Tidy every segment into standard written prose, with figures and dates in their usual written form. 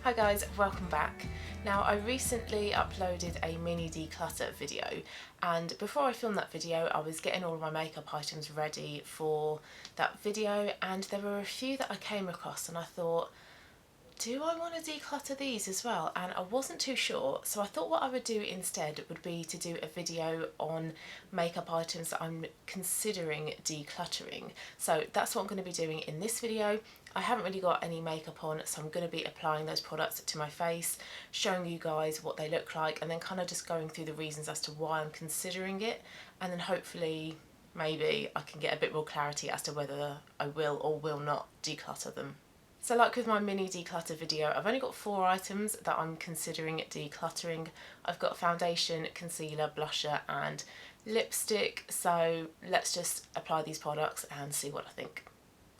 Hi guys, welcome back. Now I recently uploaded a mini declutter video, and before I filmed that video I was getting all of my makeup items ready for that video, and there were a few that I came across and I thought, do I want to declutter these as well? And I wasn't too sure, so I thought what I would do instead would be to do a video on makeup items that I'm considering decluttering. So that's what I'm going to be doing in this video. I haven't really got any makeup on, so I'm going to be applying those products to my face, showing you guys what they look like, and then kind of just going through the reasons as to why I'm considering it, and then hopefully maybe I can get a bit more clarity as to whether I will or will not declutter them. So like with my mini declutter video, I've only got 4 items that I'm considering decluttering. I've got foundation, concealer, blusher and lipstick, so let's just apply these products and see what I think.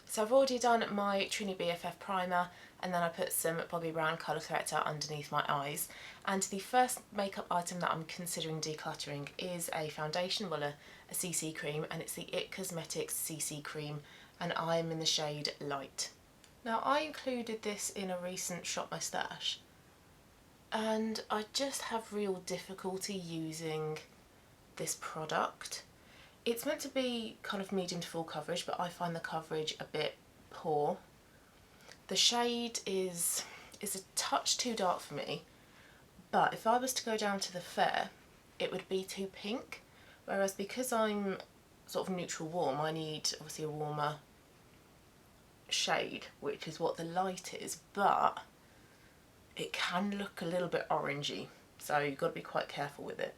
So I've already done my Trini BFF primer, and then I put some Bobbi Brown colour corrector underneath my eyes. And the first makeup item that I'm considering decluttering is a foundation, well a CC cream, and it's the e.l.f. Cosmetics CC Creme, and I'm in the shade Light. Now I included this in a recent Shop My Stash, and I just have real difficulty using this product. It's meant to be kind of medium to full coverage, but I find the coverage a bit poor. The shade is a touch too dark for me, but if I was to go down to the fair, it would be too pink, whereas because I'm sort of neutral warm, I need obviously a warmer shade, which is what the Light is, but it can look a little bit orangey, so you've got to be quite careful with it.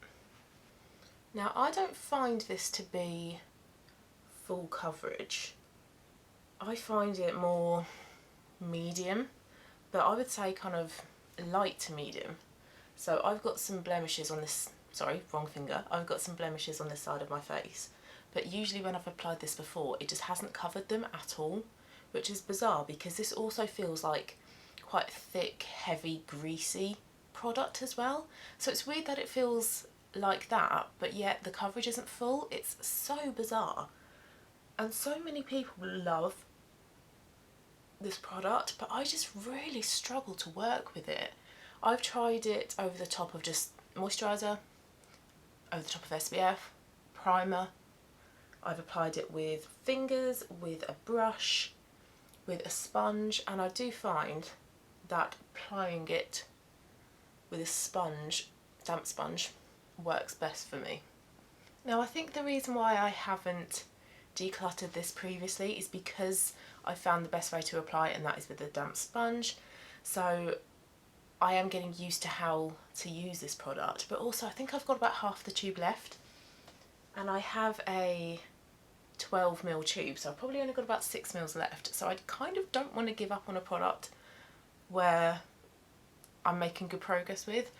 Now I don't find this to be full coverage. I find it more medium, but I would say kind of light to medium. So I've got some blemishes on this, sorry, wrong finger. I've got some blemishes on this side of my face, but usually when I've applied this before, it just hasn't covered them at all, which is bizarre because this also feels like quite a thick, heavy, greasy product as well. So it's weird that it feels like that, but yet the coverage isn't full. It's so bizarre, and so many people love this product, but I just really struggle to work with it. I've tried it over the top of just moisturiser, over the top of SPF, primer. I've applied it with fingers, with a brush, with a sponge, and I do find that applying it with a sponge, damp sponge, works best for me. Now I think the reason why I haven't decluttered this previously is because I found the best way to apply it, and that is with a damp sponge. So I am getting used to how to use this product, but also I think I've got about half the tube left, and I have a 12ml tube, so I've probably only got about 6 mils left. So I kind of don't want to give up on a product where I'm making good progress with,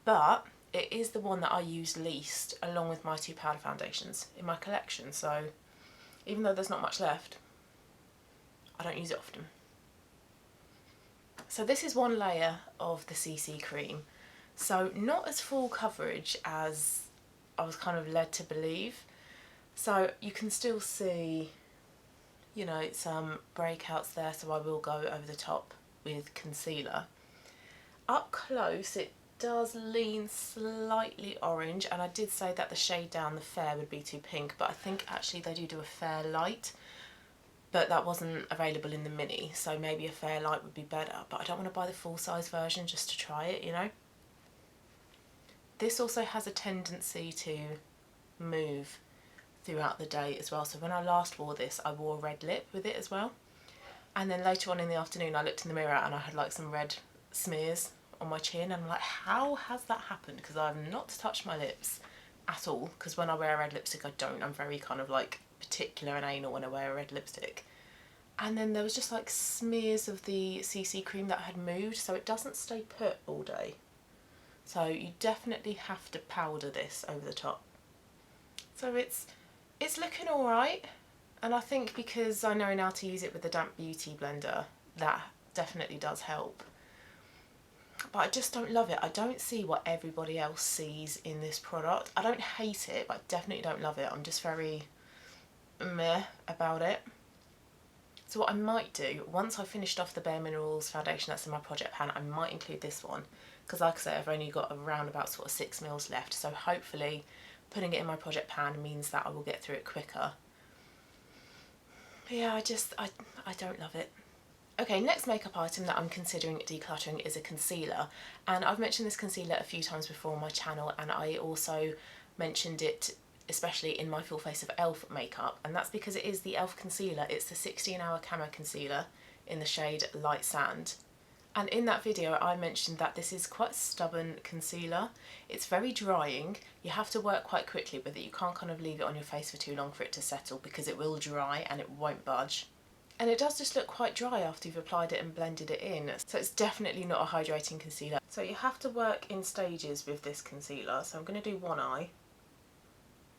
but it is the one that I use least, along with my 2 powder foundations in my collection, so even though there's not much left, I don't use it often. So this is one layer of the CC cream, so not as full coverage as I was kind of led to believe. So you can still see, you know, some breakouts there, so I will go over the top with concealer. Up close it does lean slightly orange, and I did say that the shade down the fair would be too pink, but I think actually they do a fair light, but that wasn't available in the mini, so maybe a fair light would be better, but I don't want to buy the full size version just to try it, you know. This also has a tendency to move throughout the day as well, so when I last wore this I wore a red lip with it as well, and then later on in the afternoon I looked in the mirror and I had like some red smears on my chin, and I'm like, how has that happened? Because I've not touched my lips at all, because when I wear a red lipstick I'm very kind of like particular and anal when I wear a red lipstick. And then there was just like smears of the CC cream that had moved, so it doesn't stay put all day. So you definitely have to powder this over the top. So it's looking alright, and I think because I know now to use it with the Damp Beauty blender, that definitely does help. But I just don't love it. I don't see what everybody else sees in this product. I don't hate it, but I definitely don't love it. I'm just very meh about it. So what I might do, once I've finished off the Bare Minerals foundation that's in my project pan, I might include this one, because like I say, I've only got around about sort of 6 mils left, so hopefully putting it in my project pan means that I will get through it quicker. But yeah, I don't love it. Okay, next makeup item that I'm considering decluttering is a concealer, and I've mentioned this concealer a few times before on my channel, and I also mentioned it especially in my full face of e.l.f. makeup, and that's because it is the e.l.f. concealer. It's the 16-hour Camo Concealer in the shade Light Sand. And in that video I mentioned that this is quite a stubborn concealer. It's very drying. You have to work quite quickly with it. You can't kind of leave it on your face for too long for it to settle, because it will dry and it won't budge. And it does just look quite dry after you've applied it and blended it in. So it's definitely not a hydrating concealer. So you have to work in stages with this concealer. So I'm going to do one eye,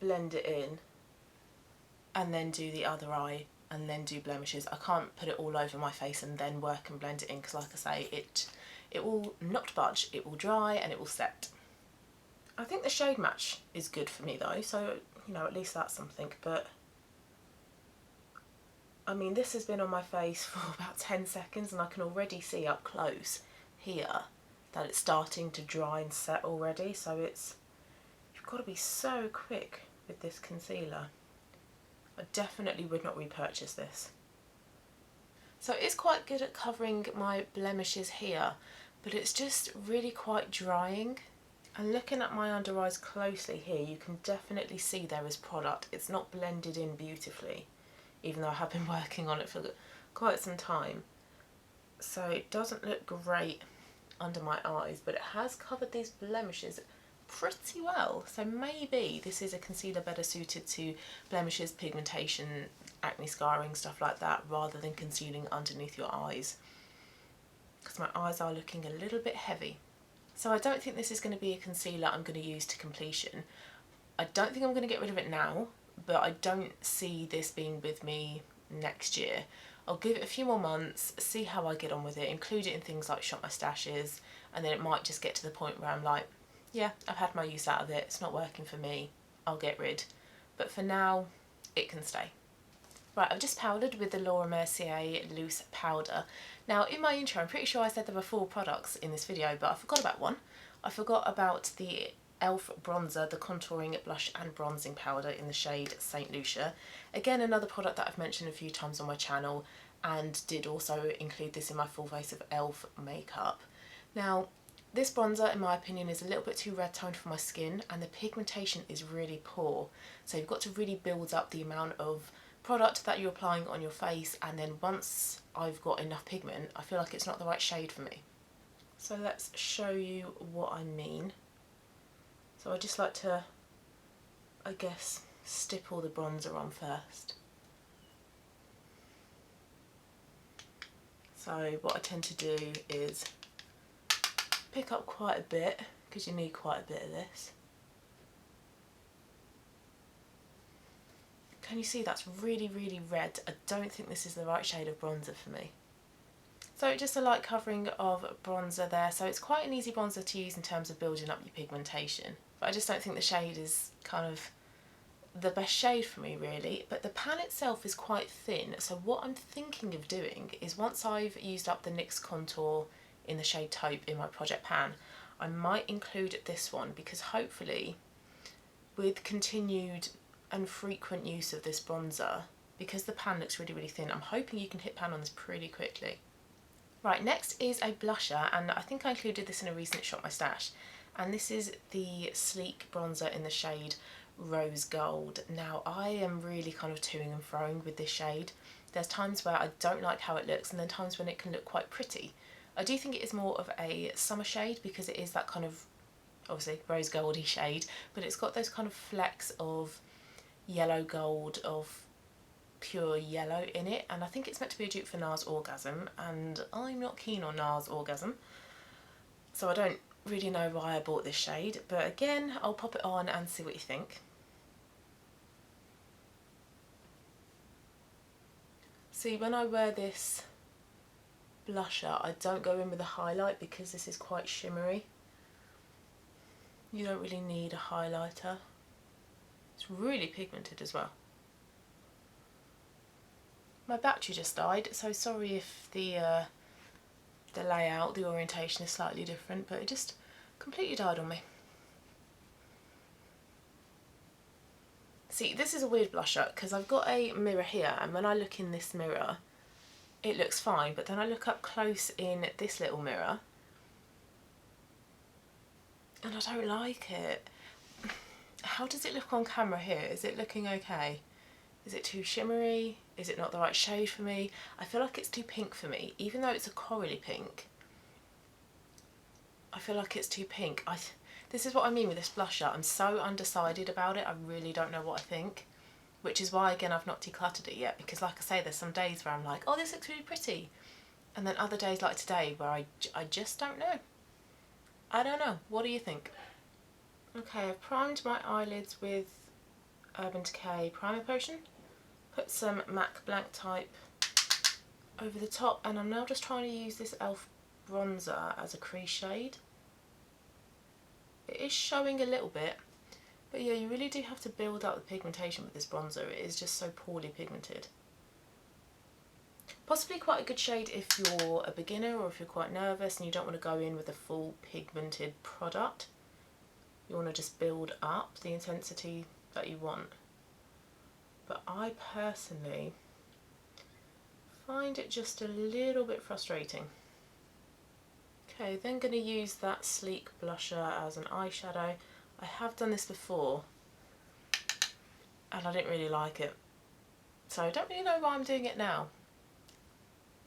blend it in, and then do the other eye, and then do blemishes. I can't put it all over my face and then work and blend it in, because like I say, it will not budge, it will dry and it will set. I think the shade match is good for me though, so you know, at least that's something. But I mean, this has been on my face for about 10 seconds and I can already see up close here that it's starting to dry and set already. So you've got to be so quick with this concealer. I definitely would not repurchase this. So it's quite good at covering my blemishes here, but it's just really quite drying. And looking at my under eyes closely here, you can definitely see there is product. It's not blended in beautifully, even though I have been working on it for quite some time. So it doesn't look great under my eyes, but it has covered these blemishes pretty well. So maybe this is a concealer better suited to blemishes, pigmentation, acne scarring, stuff like that, rather than concealing underneath your eyes, because my eyes are looking a little bit heavy. So I don't think this is going to be a concealer I'm going to use to completion. I don't think I'm going to get rid of it now, but I don't see this being with me next year. I'll give it a few more months, see how I get on with it, include it in things like Shop My Stashes, and then it might just get to the point where I'm like, yeah, I've had my use out of it, it's not working for me, I'll get rid. But for now, it can stay. Right, I've just powdered with the Laura Mercier loose powder. Now in my intro, I'm pretty sure I said there were 4 products in this video, but I forgot about one. I forgot about the e.l.f. bronzer, the contouring blush and bronzing powder in the shade St. Lucia. Again, another product that I've mentioned a few times on my channel, and did also include this in my full face of e.l.f. makeup. Now, this bronzer, in my opinion, is a little bit too red toned for my skin, and the pigmentation is really poor. So you've got to really build up the amount of product that you're applying on your face, and then once I've got enough pigment, I feel like it's not the right shade for me. So let's show you what I mean. So I just like to, I guess, stipple the bronzer on first. So what I tend to do is pick up quite a bit, because you need quite a bit of this. Can you see that's really, really red? I don't think this is the right shade of bronzer for me. So just a light covering of bronzer there. So it's quite an easy bronzer to use in terms of building up your pigmentation. But I just don't think the shade is kind of the best shade for me really. But the pan itself is quite thin. So what I'm thinking of doing is, once I've used up the NYX contour in the shade Taupe in my project pan, I might include this one, because hopefully with continued and frequent use of this bronzer, because the pan looks really, really thin, I'm hoping you can hit pan on this pretty quickly. Right, next is a blusher, and I think I included this in a recent Shop My Stash, and this is the Sleek bronzer in the shade Rose Gold. Now I am really kind of toing and froing with this shade. There's times where I don't like how it looks, and then times when it can look quite pretty. I do think it is more of a summer shade, because it is that kind of, obviously, rose goldy shade, but it's got those kind of flecks of yellow gold, of pure yellow in it, and I think it's meant to be a dupe for NARS Orgasm, and I'm not keen on NARS Orgasm, so I don't really know why I bought this shade, but again, I'll pop it on and see what you think. See, when I wear this blusher, I don't go in with a highlight because this is quite shimmery. You don't really need a highlighter. It's really pigmented as well. My battery just died, so sorry if the layout, the orientation is slightly different, but it just completely died on me. See, this is a weird blusher because I've got a mirror here, and when I look in this mirror it looks fine, but then I look up close in this little mirror and I don't like it. How does it look on camera here? Is it looking okay? Is it too shimmery? Is it not the right shade for me? I feel like it's too pink for me, even though it's a corally pink. I feel like it's too pink. This is what I mean with this blusher. I'm so undecided about it. I really don't know what I think, which is why, again, I've not decluttered it yet, because like I say, there's some days where I'm like, oh, this looks really pretty. And then other days like today where I just don't know. I don't know. What do you think? Okay, I've primed my eyelids with Urban Decay Primer Potion. Put some MAC Blank Type over the top, and I'm now just trying to use this e.l.f. bronzer as a crease shade. It is showing a little bit, but yeah, you really do have to build up the pigmentation with this bronzer. It is just so poorly pigmented. Possibly quite a good shade if you're a beginner or if you're quite nervous and you don't want to go in with a full pigmented product. You want to just build up the intensity that you want. But I personally find it just a little bit frustrating. Okay, then going to use that sleek blusher as an eyeshadow. I have done this before and I didn't really like it, so I don't really know why I'm doing it now.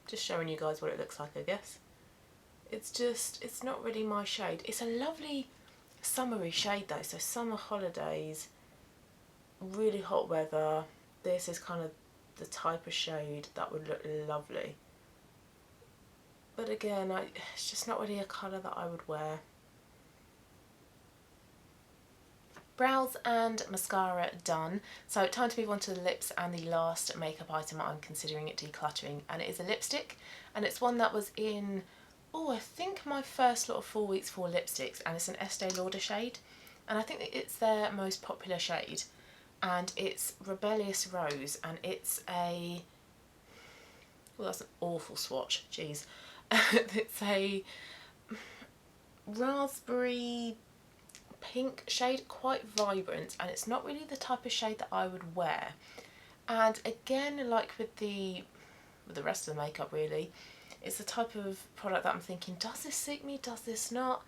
Just showing you guys what it looks like, I guess. It's not really my shade. It's a lovely summery shade though, so summer holidays, really hot weather, this is kind of the type of shade that would look lovely. But again, it's just not really a colour that I would wear. Brows and mascara done, so time to move on to the lips and the last makeup item I'm considering decluttering, and it is a lipstick, and it's one that was in, I think my first lot of 4 weeks for lipsticks, and it's an Estee Lauder shade, and I think that it's their most popular shade, and it's Rebellious Rose, and it's a, well, that's an awful swatch, jeez. It's a raspberry pink shade, quite vibrant, and it's not really the type of shade that I would wear. And again, like with the rest of the makeup really, it's the type of product that I'm thinking, does this suit me, does this not?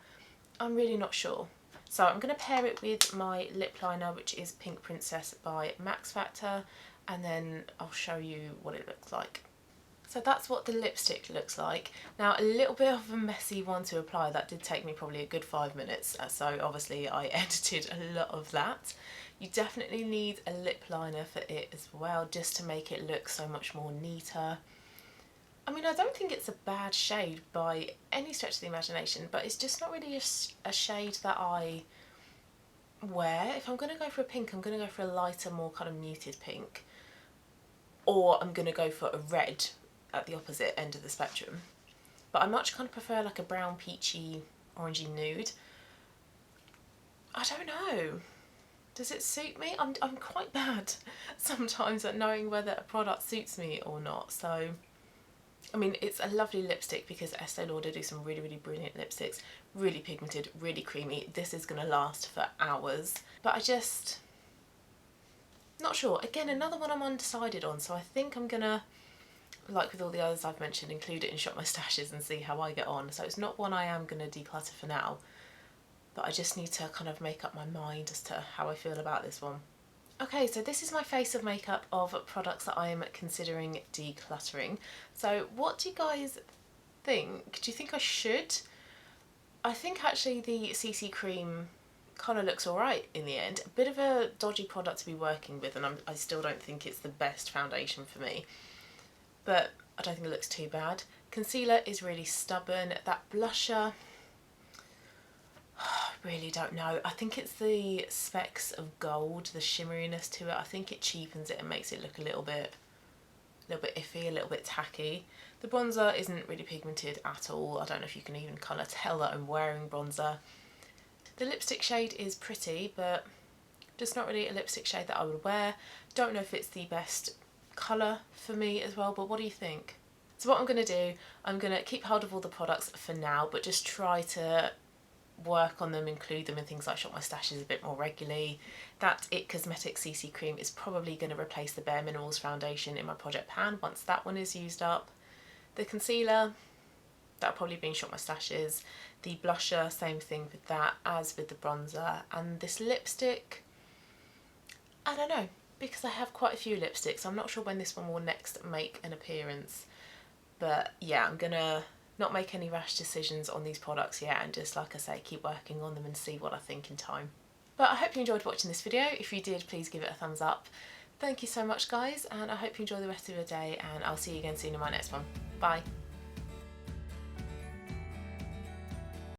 I'm really not sure. So I'm going to pair it with my lip liner, which is Pink Princess by Max Factor, and then I'll show you what it looks like. So that's what the lipstick looks like. Now, a little bit of a messy one to apply. That did take me probably a good 5 minutes, so obviously I edited a lot of that. You definitely need a lip liner for it as well, just to make it look so much more neater. I mean, I don't think it's a bad shade by any stretch of the imagination, but it's just not really a shade that I wear. If I'm going to go for a pink, I'm going to go for a lighter, more kind of muted pink, or I'm going to go for a red at the opposite end of the spectrum. But I much kind of prefer like a brown, peachy, orangey nude. I don't know. Does it suit me? I'm quite bad sometimes at knowing whether a product suits me or not. So, I mean, it's a lovely lipstick because Estee Lauder do some really, really brilliant lipsticks. Really pigmented, really creamy. This is going to last for hours. But I just, not sure. Again, another one I'm undecided on. So I think I'm going to, like with all the others I've mentioned, include it in Shop My Stashes and see how I get on. So it's not one I am going to declutter for now, but I just need to kind of make up my mind as to how I feel about this one. Okay, so this is my face of makeup of products that I am considering decluttering. So what do you guys think? Do you think I should? I think actually the CC Creme kind of looks alright in the end. A bit of a dodgy product to be working with, and I still don't think it's the best foundation for me, but I don't think it looks too bad. Concealer is really stubborn. That blusher, I really don't know. I think it's the specks of gold, the shimmeriness to it. I think it cheapens it and makes it look a little bit iffy, a little bit tacky. The bronzer isn't really pigmented at all. I don't know if you can even kind of tell that I'm wearing bronzer. The lipstick shade is pretty, but just not really a lipstick shade that I would wear. Don't know if it's the best colour for me as well, but what do you think? So what I'm going to do, I'm going to keep hold of all the products for now, but just try to work on them, include them in things like Shop My Stashes a bit more regularly. That e.l.f. Cosmetics CC Creme is probably going to replace the Bare Minerals foundation in my project pan once that one is used up. The concealer, that'll probably be in Shop My Stashes. The blusher, same thing with that as with the bronzer. And this lipstick, I don't know, because I have quite a few lipsticks. I'm not sure when this one will next make an appearance. But yeah, I'm gonna not make any rash decisions on these products yet and just, like I say, keep working on them and see what I think in time. But I hope you enjoyed watching this video. If you did, please give it a thumbs up. Thank you so much, guys, and I hope you enjoy the rest of your day, and I'll see you again soon in my next one. Bye.